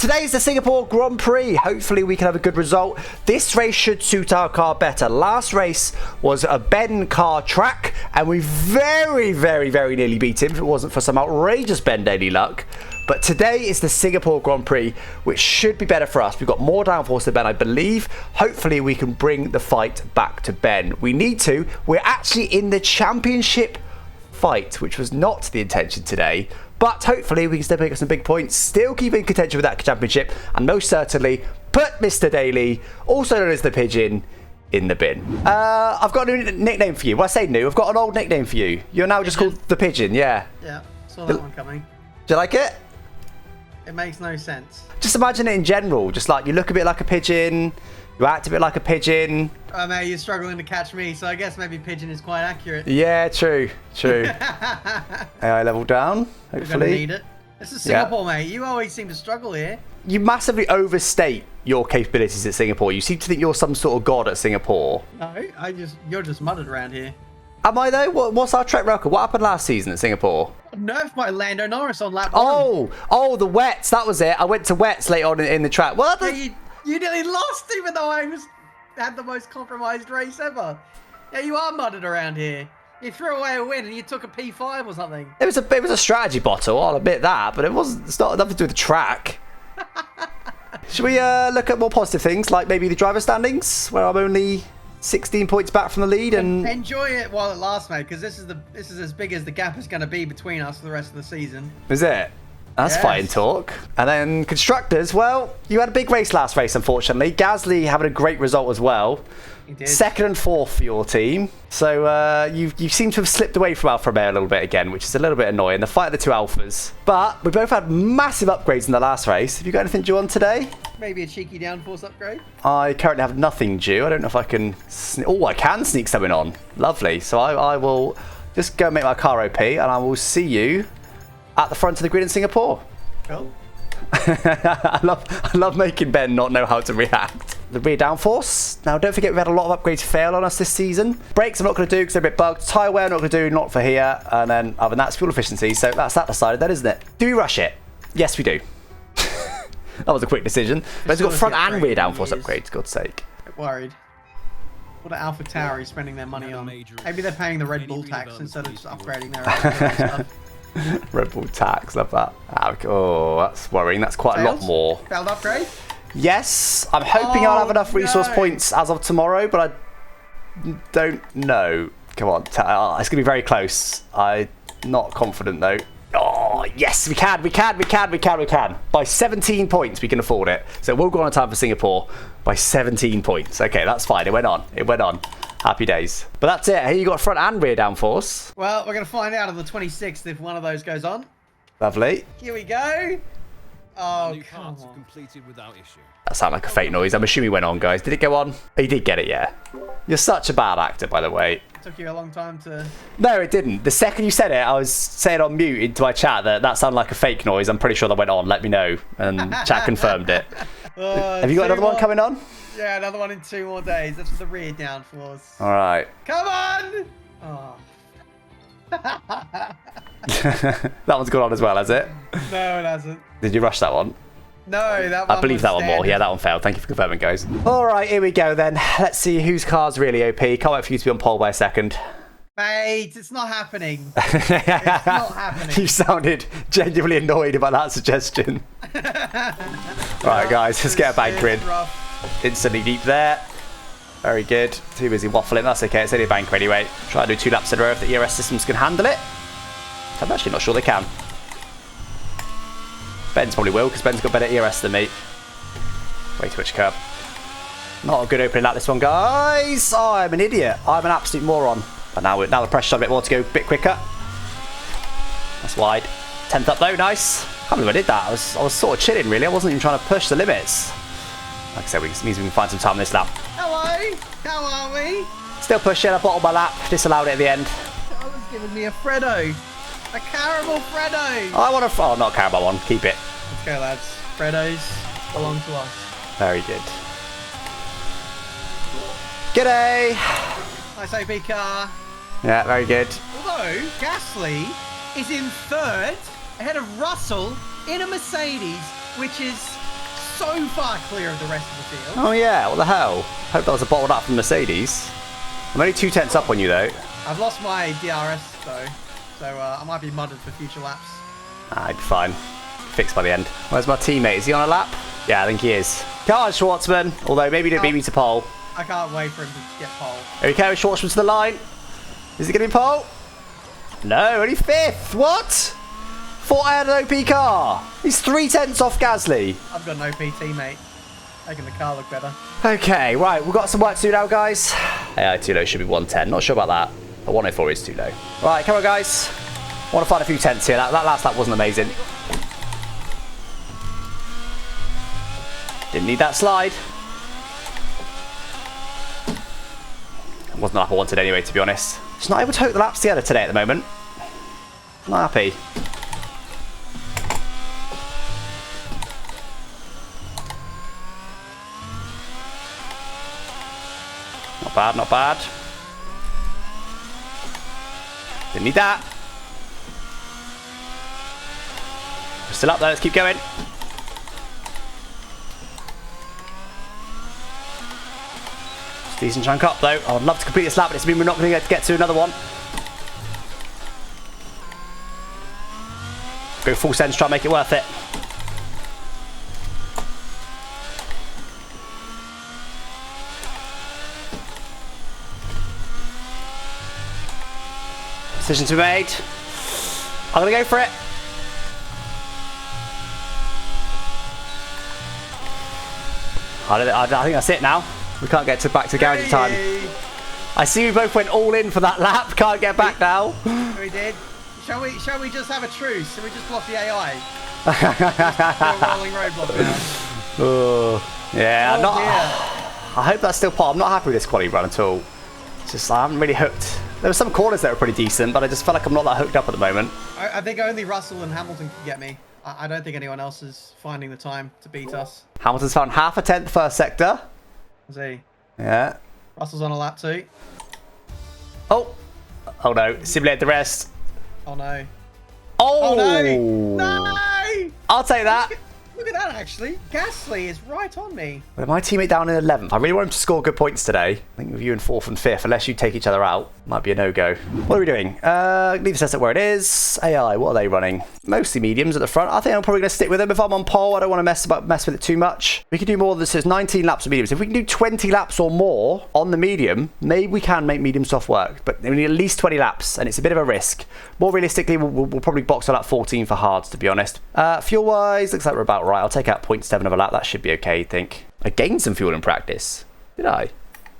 Today's the Singapore Grand Prix. Hopefully we can have a good result. This race should suit our car better. Last race was a Ben car track, and we very, very, very nearly beat him if it wasn't for some outrageous Ben daily luck. But today is the Singapore Grand Prix, which should be better for us. We've got more downforce than Ben, I believe. Hopefully we can bring the fight back to Ben. We need to. We're actually in the championship fight, which was not the intention today. But hopefully we can still pick up some big points, still keep in contention with that championship, and most certainly put Mr. Daly, also known as the Pigeon, in the bin. I've got a new nickname for you. Well, I say new, I've got an old nickname for you. You're now just called the Pigeon, yeah. Yeah, saw that one coming. Do you like it? It makes no sense. Just imagine it in general. Just like you look a bit like a pigeon, you act a bit like a pigeon. Oh, mate, you're struggling to catch me, so I guess maybe pigeon is quite accurate. Yeah, true. AI level down, hopefully. We're gonna need it. This is Singapore, mate. You always seem to struggle here. You massively overstate your capabilities at Singapore. You seem to think you're some sort of god at Singapore. No, you're just mudded around here. Am I though? What's our track record? What happened last season at Singapore? Nerfed by Lando Norris on lap 1. Oh, the wets. That was it. I went to wets late on in the track. Well, yeah, you nearly lost, even though I had the most compromised race ever. Yeah, you are mudded around here. You threw away a win and you took a P5 or something. It was a strategy bottle. I'll admit that, but it's not nothing to do with the track. Should we look at more positive things, like maybe the driver standings, where I'm only 16 points back from the lead, and enjoy it while it lasts, mate, because this is as big as the gap is going to be between us for the rest of the season. Is it? That's fighting talk. And then constructors, well, you had a big race last race, unfortunately. Gasly having a great result as well. He did. 2nd and 4th for your team. So you seem to have slipped away from Alfa Romeo a little bit again, which is a little bit annoying. The fight of the two Alphas. But we both had massive upgrades in the last race. Have you got anything due on today? Maybe a cheeky downforce upgrade? I currently have nothing due. I don't know if I can... Oh, I can sneak something on. Lovely. So I will just go and make my car OP, and I will see you at the front of the grid in Singapore. Cool. I love making Ben not know how to react. The rear downforce. Now, don't forget we've had a lot of upgrades fail on us this season. Brakes I'm not going to do because they're a bit bugged. Tyre wear I'm not going to do, not for here. And then other than that, it's fuel efficiency. So that's that decided then, isn't it? Do we rush it? Yes, we do. That was a quick decision. But it's got front and rear downforce upgrades, God's sake. Worried. What are Alpha Tauri spending their money on? Maybe they're paying the Red Bull tax instead of just upgrading their own stuff. Red Bull tax, love that. Oh, that's worrying. That's quite a lot more. Failed upgrade? Yes, I'm hoping I'll have enough resource points as of tomorrow, but I don't know. Come on, it's going to be very close. I'm not confident though. Oh, yes, we can. By 17 points, we can afford it. So we'll go on time for Singapore by 17 points. Okay, that's fine. It went on. Happy days. But that's it. Here you got front and rear downforce. Well, we're going to find out on the 26th if one of those goes on. Lovely. Here we go. Oh, come on. Completed without issue. That sounded like a fake noise. I'm assuming it went on, guys. Did it go on? He did get it, yeah. You're such a bad actor, by the way. It took you a long time to... No, it didn't. The second you said it, I was saying on mute into my chat that sounded like a fake noise. I'm pretty sure that went on. Let me know. And chat confirmed it. Have you got another one coming on? Yeah, another one in 2 more days. That's for the rear downforce. All right. Come on! Oh. That one's gone on as well, has it? No, it hasn't. Did you rush that one? No, that one I believe that one more. Yeah, that one failed. Thank you for confirming, guys. All right, here we go then. Let's see whose car's really OP. Can't wait for you to be on pole by a second. Mate, it's not happening. It's not happening. You sounded genuinely annoyed about that suggestion. Right, guys, let's get a bank grid. Instantly deep there. Very good. Too busy waffling. That's okay. It's only a banker anyway. Try to do 2 laps in a row if the ERS systems can handle it. I'm actually not sure they can. Ben's probably will, because Ben's got better ERS than me. Way too much curb. Not a good opening lap this one, guys. Oh, I'm an idiot. I'm an absolute moron. But now the pressure's on a bit more to go a bit quicker. That's wide. 10th up though, nice. Can't believe I did that. I was sort of chilling really. I wasn't even trying to push the limits. Like I said, it means we can find some time on this lap. Hello, how are we? Still pushing. I bottled my lap. Disallowed it at the end. I was giving me a Freddo. A caramel Freddo. I want a... Oh, not a caramel one. Keep it. Let's go, lads. Freddos belong to us. Very good. G'day. Nice OP car. Yeah, very good. Although, Gasly is in 3rd, ahead of Russell in a Mercedes, which is so far clear of the rest of the field. Oh yeah, what the hell? Hope that was a bottled up from Mercedes. I'm only 2 tenths up on you though. I've lost my DRS though, so I might be mudded for future laps. I'd be fine. Fixed by the end. Where's my teammate? Is he on a lap? Yeah, I think he is. Come on, Schwartzman. Although maybe he didn't beat me to pole. I can't wait for him to get pole. Here we go, Schwartzman to the line. Is he going to be pole? No, only 5th. What? Thought I had an OP car. He's 3 tenths off Gasly. I've got an OP teammate. Making the car look better. Okay, right. We've got some work to do now, guys. AI too low should be 110. Not sure about that. But 104 is too low. Right, come on, guys. Want to find a few tenths here. That last lap wasn't amazing. Didn't need that slide. Wasn't the lap I wanted anyway, to be honest. Just not able to hook the laps together today at the moment. Not happy. Not bad, not bad. Didn't need that. We're still up there, let's keep going. Decent chunk up though. I would love to complete this lap, but it's mean we're not going to get to another one. Go full send, try and make it worth it. Decision to be made. I'm going to go for it. I think that's it now. We can't get back to the garage in time. I see we both went all in for that lap. Can't get back now. We did. Shall we just have a truce? Shall we just block the AI? Just a rolling roadblock now. Yeah, oh, I hope that's still part. I'm not happy with this quality run at all. It's just I haven't really hooked. There were some corners that were pretty decent, but I just felt like I'm not that hooked up at the moment. I think only Russell and Hamilton can get me. I don't think anyone else is finding the time to beat us. Hamilton's found half a tenth first sector. Is he? Yeah. Russell's on a lap too. Oh. Oh no. Simulated the rest. Oh no. Oh, no. No! I'll take that. Look at that actually. Gasly is right on me. With my teammate down in 11th. I really want him to score good points today. I think with you in 4th and 5th, unless you take each other out, might be a no-go. What are we doing? Leave the setup where it is. AI, what are they running? Mostly mediums at the front. I think I'm probably going to stick with them. If I'm on pole, I don't want to mess with it too much. We can do more than this. 19 laps of mediums. If we can do 20 laps or more on the medium, maybe we can make medium soft work. But we need at least 20 laps, and it's a bit of a risk. More realistically, we'll probably box on at 14 for hards, to be honest. Fuel-wise, looks like we're about right. I'll take out 0.7 of a lap. That should be okay, I think. I gained some fuel in practice. Did I?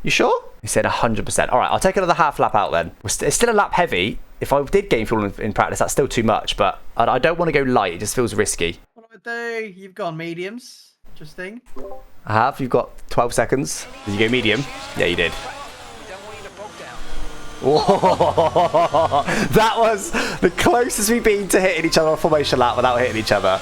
You sure? He said 100%. All right, I'll take another half lap out then. It's still a lap heavy. If I did gain fuel in practice, that's still too much, but I don't want to go light. It just feels risky. What do I do? You've gone mediums. Interesting. I have. You've got 12 seconds. Did you go medium? Yeah, you did. Whoa. That was the closest we've been to hitting each other on a formation lap without hitting each other.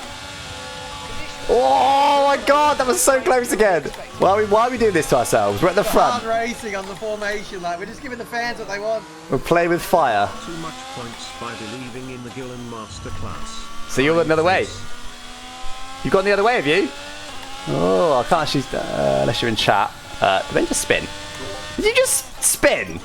Oh my god, that was so close again. Why are we doing this to ourselves? We're at the front. Hard racing on the formation lap. We're just giving the fans what they want. We're playing with fire. Too much points by believing in the Gillon masterclass. So you're the other way. You've gone the other way, have you? Oh, I can't actually, unless you're in chat. Then just spin. Did you just spin?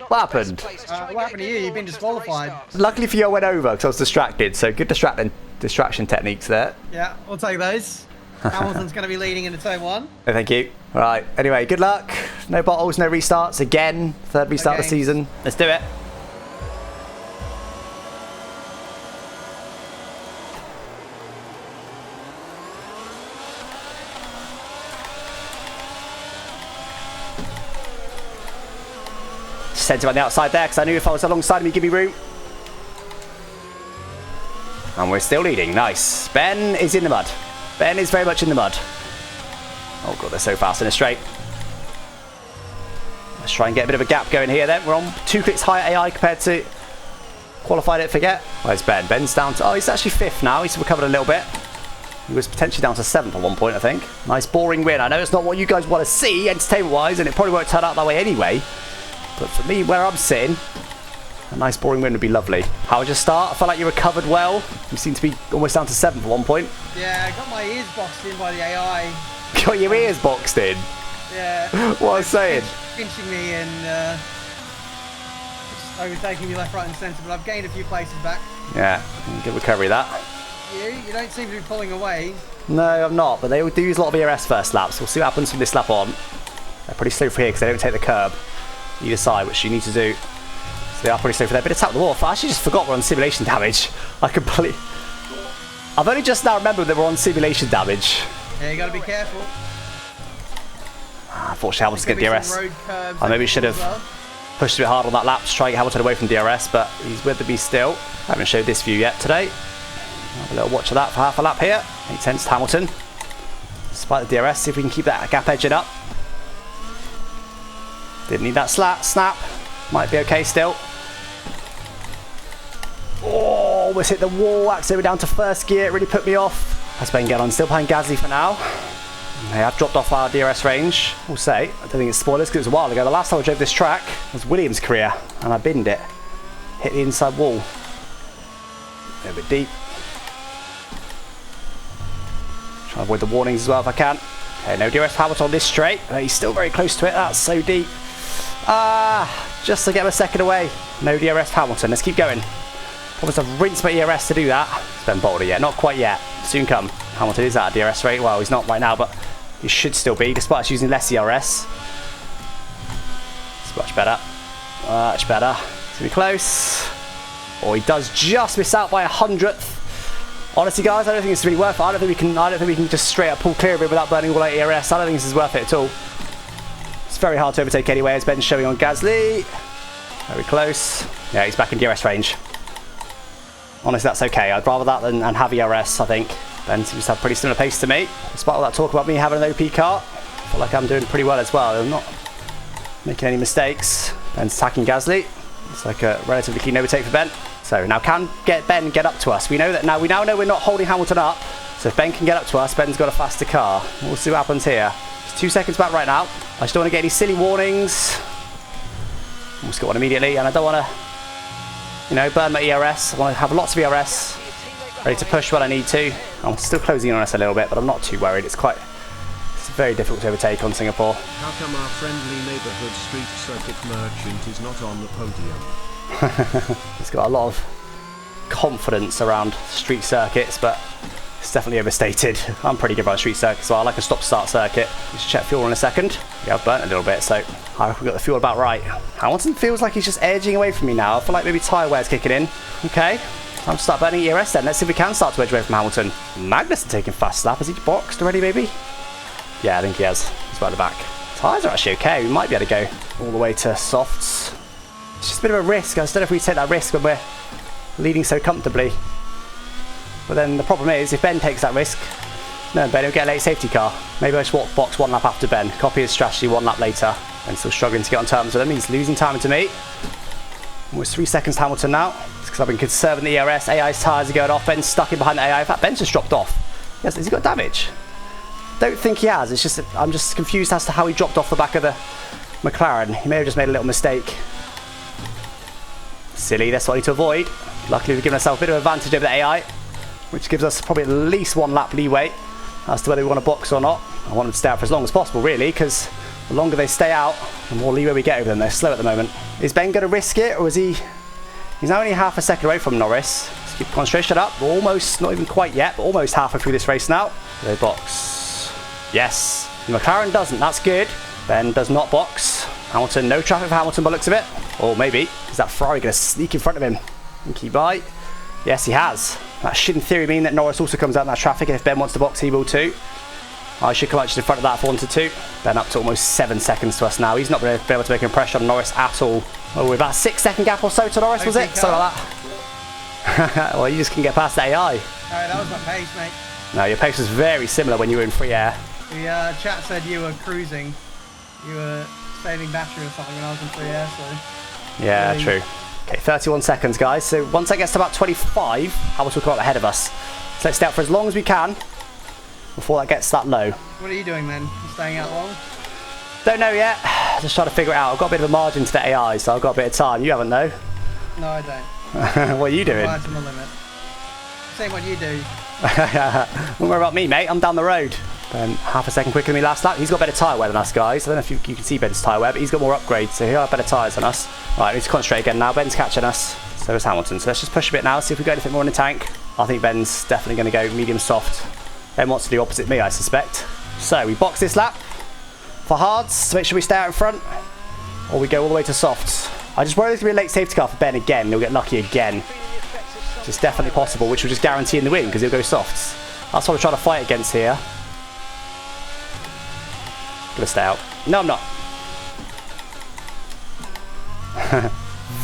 What happened? What happened to you? You've been disqualified. Luckily for you, I went over because I was distracted. So good distraction techniques there. Yeah, we'll take those. Hamilton's going to be leading into turn 1. Oh, thank you. All right. Anyway, good luck. No bottles, no restarts. Again, 3rd restart of the season. Let's do it. Sent him on the outside there because I knew if I was alongside him, he'd give me room. And we're still leading. Nice. Ben is in the mud. Ben is very much in the mud. Oh, God, they're so fast in a straight. Let's try and get a bit of a gap going here then. We're on 2 clicks higher AI compared to qualified at Forget. Where's Ben? Ben's down to... Oh, he's actually 5th now. He's recovered a little bit. He was potentially down to 7th at one point, I think. Nice boring win. I know it's not what you guys want to see entertainment-wise, and it probably won't turn out that way anyway. But for me, where I'm sitting, A nice boring win would be lovely. How was your start? I felt like you recovered well. You seem to be almost down to 7th at one point. Yeah, I got my ears boxed in by the AI. Got your ears boxed in? Yeah. What I was saying? Pinching me and just overtaking me left, right and centre, but I've gained a few places back. Yeah, good recovery that. You don't seem to be pulling away. No, I'm not, but they do use a lot of ERS first laps. We'll see what happens from this lap on. They're pretty slow for here because they don't take the curb either side, which you need to do. So they are pretty slow for there. Bit of tap the wall. I actually just forgot we're on simulation damage. I've only just now remembered that we're on simulation damage. Yeah, you got to be careful. Unfortunately, Hamilton's getting DRS. I maybe should have pushed a bit hard on that lap to try and get Hamilton away from DRS, but he's with me still. I haven't showed this view yet today. Have a little watch of that for half a lap here. 8/10 to Hamilton. Despite the DRS, see if we can keep that gap edging up. Didn't need that snap. Might be okay still. Oh, almost hit the wall. Accidentally down to first gear. It really put me off. That's Ben Gillon. Still playing Gasly for now. They have dropped off our DRS range. We'll say. I don't think it's spoilers because it was a while ago. The last time I drove this track was Williams' career, and I binned it. Hit the inside wall. A little bit deep. Try to avoid the warnings as well if I can. Okay, no DRS Hamilton on this straight. He's still very close to it. That's so deep. Just to get him a second away. No DRS Hamilton. Let's keep going. Almost have rinsed my ERS to do that. It's been bolder yet. Not quite yet. Soon come. Hamilton is at a DRS rate. Well, he's not right now, but he should still be, despite us using less ERS. It's much better. Much better. It's going to be close. Or he does just miss out by 100th. Honestly, guys, I don't think it's really worth it. I don't think we can just straight up pull clear of it without burning all our ERS. I don't think this is worth it at all. It's very hard to overtake anyway, as Ben's showing on Gasly. Very close. Yeah, he's back in DRS range. Honestly, that's okay. I'd rather that than have ERS, I think. Ben seems to have pretty similar pace to me. Despite all that talk about me having an OP car, I feel like I'm doing pretty well as well. I'm not making any mistakes. Ben's attacking Gasly. It's like a relatively clean overtake for Ben. So now can Ben get up to us? We now know we're not holding Hamilton up. So if Ben can get up to us, Ben's got a faster car. We'll see what happens here. It's 2 seconds back right now. I just don't want to get any silly warnings. Almost got one immediately, and I don't want to, burn my ERS. I want to have lots of ERS, ready to push when I need to. I'm still closing in on us a little bit, but I'm not too worried. It's very difficult to overtake on Singapore. How come our friendly neighborhood street circuit merchant is not on the podium? He's got a lot of confidence around street circuits, but it's definitely overstated. I'm pretty good about street circuits, so I like a stop-start circuit. Just check fuel in a second. Yeah, I've burnt a little bit, so I hope we got the fuel about right. Hamilton feels like he's just edging away from me now. I feel like maybe tyre wear's kicking in. Okay, time to start burning ERS then. Let's see if we can start to edge away from Hamilton. Magnussen taking fast lap. Has he boxed already, maybe? Yeah, I think he has. He's by the back. Tyres are actually okay. We might be able to go all the way to softs. It's just a bit of a risk. I just don't know if we take that risk when we're leading so comfortably. But then the problem is, if Ben takes that risk, no, Ben will get a late safety car. Maybe I just box one lap after Ben. Copy his strategy 1 lap later. And still struggling to get on terms with him. He's losing time to me. Almost 3 seconds to Hamilton now. It's because I've been conserving the ERS. AI's tyres are going off. Ben's stuck in behind the AI. In fact, Ben's just dropped off. Yes, has he got damage? Don't think he has. It's just I'm just confused as to how he dropped off the back of the McLaren. He may have just made a little mistake. Silly, that's what I need to avoid. Luckily, we've given ourselves a bit of advantage over the AI, which gives us probably at least 1 lap leeway as to whether we want to box or not. I want them to stay out for as long as possible, really, because the longer they stay out, the more leeway we get over them. They're slow at the moment. Is Ben going to risk it, or is he... He's now only half a second away from Norris. Let's keep concentration up. We're almost, not even quite yet, but almost halfway through this race now. They box. Yes. The McLaren doesn't. That's good. Ben does not box. Hamilton, no traffic for Hamilton by the looks of it. Or maybe, is that Ferrari going to sneak in front of him and keep by? Yes, he has. That should in theory mean that Norris also comes out in that traffic, and if Ben wants to box, he will too. I should come out just in front of that if I wanted to. Ben up to almost 7 seconds to us now. He's not going to be able to make an impression on Norris at all. Oh, we're about a 6-second gap or so to Norris, was it? Something like that. Well, you just can get past the AI. Alright, that was my pace, mate. No, your pace was very similar when you were in free air. The chat said you were cruising. You were saving battery or something when I was in free air, so... Yeah, really... true. Okay, 31 seconds, guys. So once that gets to about 25, Hamilton will come up ahead of us. So let's stay out for as long as we can before that gets that low. What are you doing then? You staying out long? Don't know yet. Just trying to figure it out. I've got a bit of a margin to the AI, so I've got a bit of time. You haven't, though. No, I don't. What are you doing? Right to my limit. Same what you do. Don't worry about me, mate. I'm down the road. Ben, half a second quicker than me last lap. He's got better tyre wear than us, guys. I don't know if you can see Ben's tyre wear, but he's got more upgrades, so he'll have better tyres than us. Right, we need to concentrate again now. Ben's catching us. So is Hamilton. So let's just push a bit now, see if we got anything more in the tank. I think Ben's definitely going to go medium soft. Ben wants to do opposite me, I suspect. So we box this lap for hards to make sure we stay out in front, or we go all the way to softs. I just worry there's going to be a late safety car for Ben again. He'll get lucky again. It's definitely possible, which will just guarantee in the win because he'll go softs. That's what I'm trying to fight against here. Gonna stay out. No, I'm not.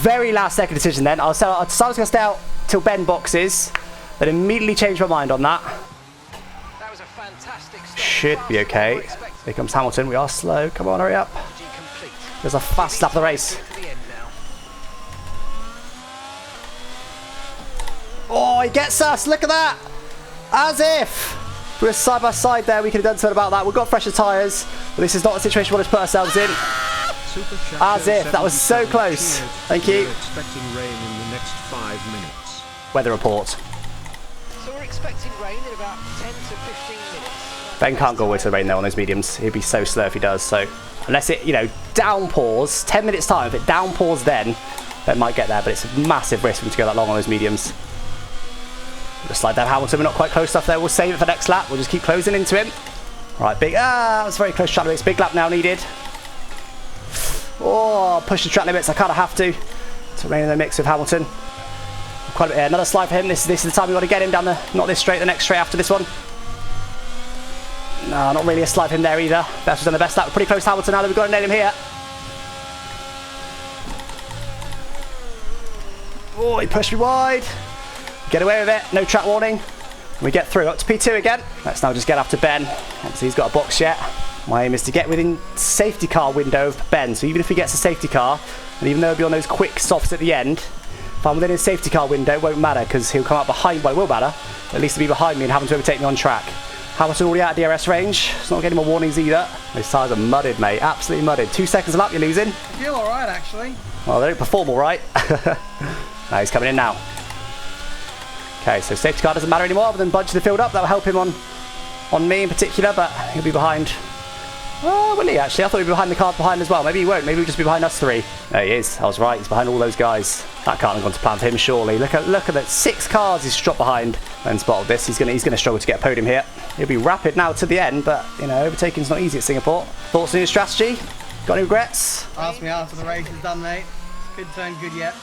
Very last second decision then. I decided I was going to stay out till Ben boxes, then immediately changed my mind on that. That was a fantastic start. Should be okay. Here comes Hamilton. We are slow. Come on, hurry up. There's a fast lap of the race. Oh, he gets us. Look at that. As if we were side by side there, we could have done something about that. We've got fresher tyres, but this is not a situation we want to put ourselves in. As if. That was so close. Thank you. Expecting rain in the next 5 minutes. Weather report. So we're expecting rain in about 10 to 15 minutes. Ben can't go away to the rain though on those mediums. He'd be so slow if he does. So unless it, you know, downpours, 10 minutes time, if it downpours then might get there, but it's a massive risk for him to go that long on those mediums. Just slide down Hamilton, we're not quite close enough there. We'll save it for next lap. We'll just keep closing into him. Right, big, that was very close track limits. Big lap now needed. Oh, push the track limits. I kind of have to remain in the mix with Hamilton. Quite a bit, another slide for him. This is the time we want to get him down the, not this straight, the next straight after this one. No, not really a slide for him there either. Best was done the best lap. We're pretty close to Hamilton now that we've got to nail him here. Oh, he pushed me wide. Get away with it, no track warning. We get through, up to P2 again. Let's now just get after Ben. Obviously he's got a box yet. My aim is to get within safety car window of Ben. So even if he gets a safety car, and even though he'll be on those quick softs at the end, if I'm within his safety car window, it won't matter because he'll come up behind, well it will matter, but at least he'll be behind me and having to overtake me on track. Hamilton already out of DRS range. It's not getting more warnings either. Those tyres are mudded, mate, absolutely mudded. 2 seconds a lap, you're losing. I feel alright actually. Well, they don't perform alright. No, he's coming in now. Okay, so safety car doesn't matter anymore other than bunching the field up. That'll help him on me in particular, but he'll be behind. Oh, will he actually? I thought he'd be behind the car behind as well. Maybe he won't. Maybe he'll just be behind us three. There he is. I was right. He's behind all those guys. That can't have gone to plan for him, surely. Look at that. 6 cars he's dropped behind. And spotted this. He's gonna struggle to get a podium here. He'll be rapid now to the end, but you know, overtaking's not easy at Singapore. Thoughts on your strategy? Got any regrets? Ask me after the race is done, mate. Could turn good yet.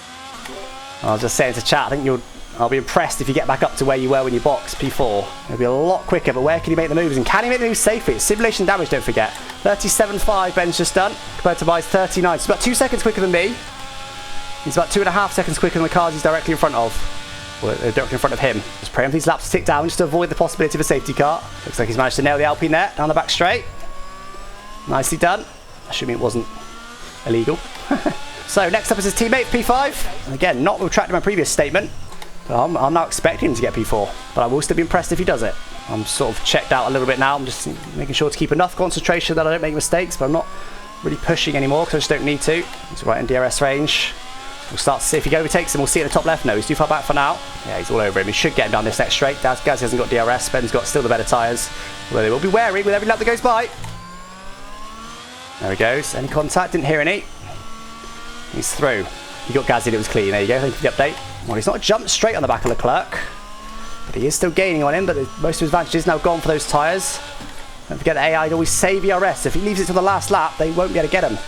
I was just saying to chat, I think I'll be impressed if you get back up to where you were when you boxed P4. It'll be a lot quicker, but where can he make the moves? And can he make the moves safely? It's simulation damage, don't forget. 37.5 Ben's just done, compared to Mai's 39. So about 2 seconds quicker than me. He's about 2.5 seconds quicker than the cars he's directly in front of. Well, they're directly in front of him. Just praying for these laps to tick down just to avoid the possibility of a safety car. Looks like he's managed to nail the Alpine there, down the back straight. Nicely done. Assuming it wasn't illegal. So next up is his teammate, P5. And again, not retracting my previous statement. I'm now expecting him to get P4, but I will still be impressed if he does it. I'm sort of checked out a little bit now. I'm just making sure to keep enough concentration that I don't make mistakes, but I'm not really pushing anymore because I just don't need to. He's right in DRS range. We'll start to see if he overtakes him. We'll see at the top left. No, he's too far back for now. Yeah, he's all over him. He should get him down this next straight. Gaz hasn't got DRS. Ben's got still the better tyres, although they will be wearing with every lap that goes by. There he goes. Any contact? Didn't hear any. He's through. He got Gaz in. It was clean. There you go. Thank you for the update. Well, he's not jumped straight on the back of Leclerc, but he is still gaining on him, but most of his advantage is now gone for those tyres. Don't forget that AI always save ERS. If he leaves it to the last lap, they won't be able to get him.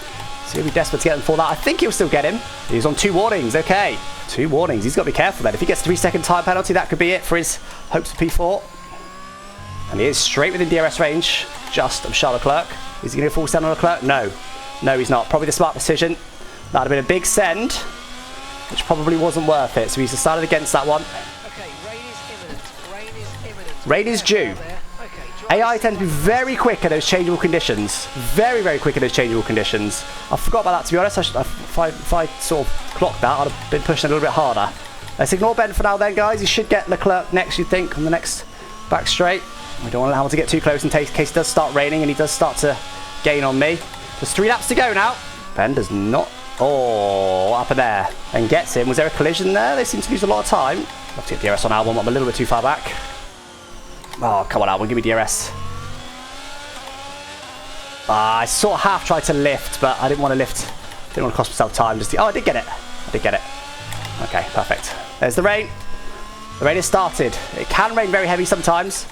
So he'll be desperate to get him for that. I think he'll still get him. He's on 2 warnings. Okay. 2 warnings. He's got to be careful then. If he gets a 3-second time penalty, that could be it for his hopes of P4. And he is straight within DRS range, just of Charles Leclerc. Is he going to fall down on Leclerc? No. No, he's not. Probably the smart decision. That would have been a big send, which probably wasn't worth it. So he's decided against that one. Okay, rain is imminent. Rain is imminent. Rain is due. AI tends to be very quick at those changeable conditions. Very, very quick at those changeable conditions. I forgot about that, to be honest. If I sort of clocked that, I'd have been pushing a little bit harder. Let's ignore Ben for now then, guys. He should get Leclerc next, you'd think, on the next back straight. We don't want to allow him to get too close in case it does start raining and he does start to gain on me. There's 3 laps to go now. Ben does not... Oh, what happened there? And gets him. Was there a collision there? They seem to lose a lot of time. I'll have to get DRS on Albon. I'm a little bit too far back. Oh, come on, Albon. Give me DRS. I sort of half tried to lift, but I didn't want to lift. Didn't want to cost myself time. Oh, I did get it. I did get it. Okay, perfect. There's the rain. The rain has started. It can rain very heavy sometimes.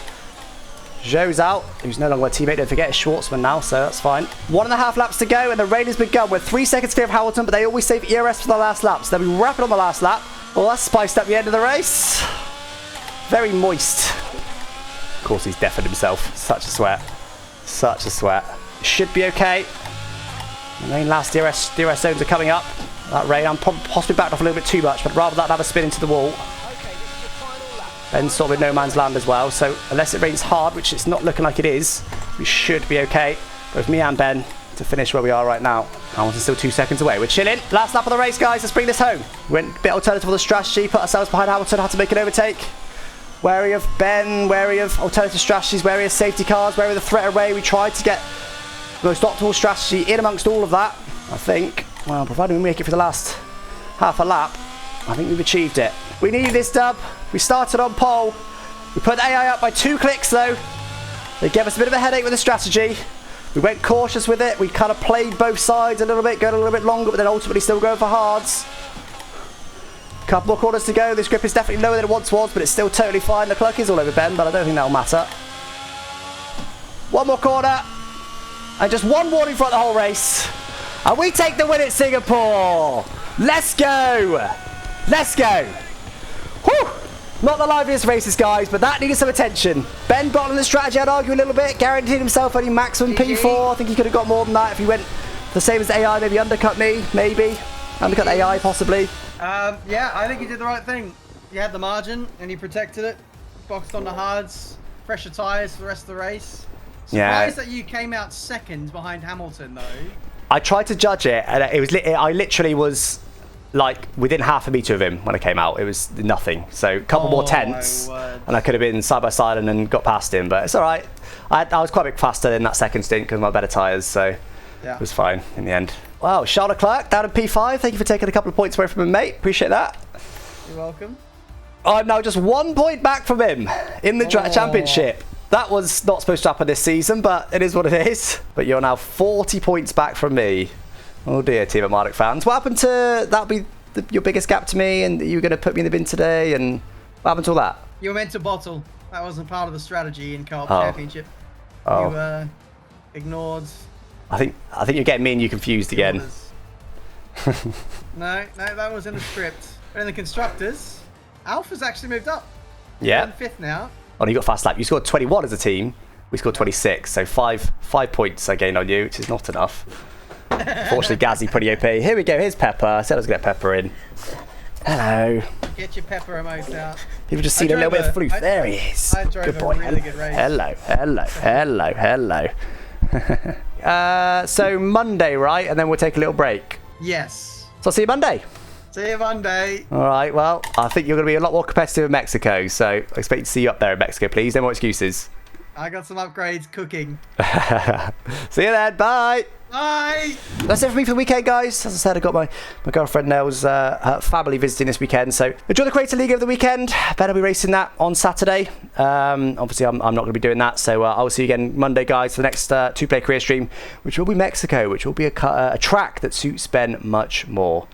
Zhou's out, who's no longer a teammate. Don't forget, it's Schwartzman now, so that's fine. 1.5 laps to go, and the rain has begun. We're 3 seconds clear of Hamilton, but they always save ERS for the last lap, so they'll be rapid on the last lap. Well, that's spiced up the end of the race. Very moist. Of course, he's deafened himself. Such a sweat. Such a sweat. Should be okay. The main last DRS zones are coming up. That rain, I'm possibly backed off a little bit too much, but rather than have a spin into the wall. Ben's sort of in no man's land as well, so unless it rains hard, which it's not looking like it is, we should be okay. Both me and Ben to finish where we are right now. Hamilton's still 2 seconds away. We're chilling. Last lap of the race, guys. Let's bring this home. We went a bit alternative with the strategy, put ourselves behind Hamilton, had to make an overtake. Wary of Ben, wary of alternative strategies, wary of safety cars, wary of the threat array. We tried to get the most optimal strategy in amongst all of that. I think, well, provided we make it for the last half a lap, I think we've achieved it. We needed this dub. We started on pole. We put the AI up by 2 clicks though. They gave us a bit of a headache with the strategy. We went cautious with it. We kind of played both sides a little bit, going a little bit longer, but then ultimately still going for hards. Couple more corners to go. This grip is definitely lower than it once was, but it's still totally fine. The clock is all over Ben, but I don't think that'll matter. One more corner. And just one warning throughout the whole race. And we take the win at Singapore. Let's go. Let's go. Whew. Not the liveliest races, guys, but that needed some attention. Ben bottling the strategy, I'd argue a little bit. Guaranteed himself only maximum P4. I think he could have got more than that if he went the same as the AI, maybe undercut me, maybe. Undercut the AI, possibly. Yeah, I think he did the right thing. He had the margin, and he protected it. Boxed on the hards, fresher tyres for the rest of the race. Surprised that you came out second behind Hamilton, though. I tried to judge it, and it was I literally was like within half a metre of him when I came out. It was nothing. So a couple more tenths, and I could have been side by side and then got past him. But it's all right. I was quite a bit faster in that second stint because of my better tyres, so it was fine in the end. Wow, Charles Leclerc down in P5. Thank you for taking a couple of points away from him, mate. Appreciate that. You're welcome. I'm now just 1 point back from him in the championship. That was not supposed to happen this season, but it is what it is. But you're now 40 points back from me. Oh dear, Tiametmarduk fans. What happened to that? Be your biggest gap to me, and you were going to put me in the bin today, and what happened to all that? You were meant to bottle. That wasn't part of the strategy in Co-op Championship. You ignored. I think you're getting me and you confused again. No, that was in the script. But in the constructors, Alpha's actually moved up. Yeah. We're in 5th now. Oh, you got fast lap. You scored 21 as a team. We scored 26, so five points I gained on you, which is not enough. Fortunately, Gazzy pretty OP. Here we go. Here's Pepper. I said I was going to get Pepper in. Hello. Get your Pepper emotes out. People just seen a little bit of floof. There he is. I drove good boy. A really good race. Hello. So Monday, right? And then we'll take a little break. Yes. So I'll see you Monday. See you Monday. All right. Well, I think you're going to be a lot more competitive in Mexico. So I expect to see you up there in Mexico, please. No more excuses. I got some upgrades cooking. See you then. Bye. Bye. That's it for me for the weekend, guys. As I said, I got my girlfriend Nell's her family visiting this weekend, so enjoy the Creator League over the weekend. Ben will be racing that on Saturday. Obviously, I'm not going to be doing that, so I'll see you again Monday, guys, for the next 2-play career stream, which will be Mexico, which will be a track that suits Ben much more.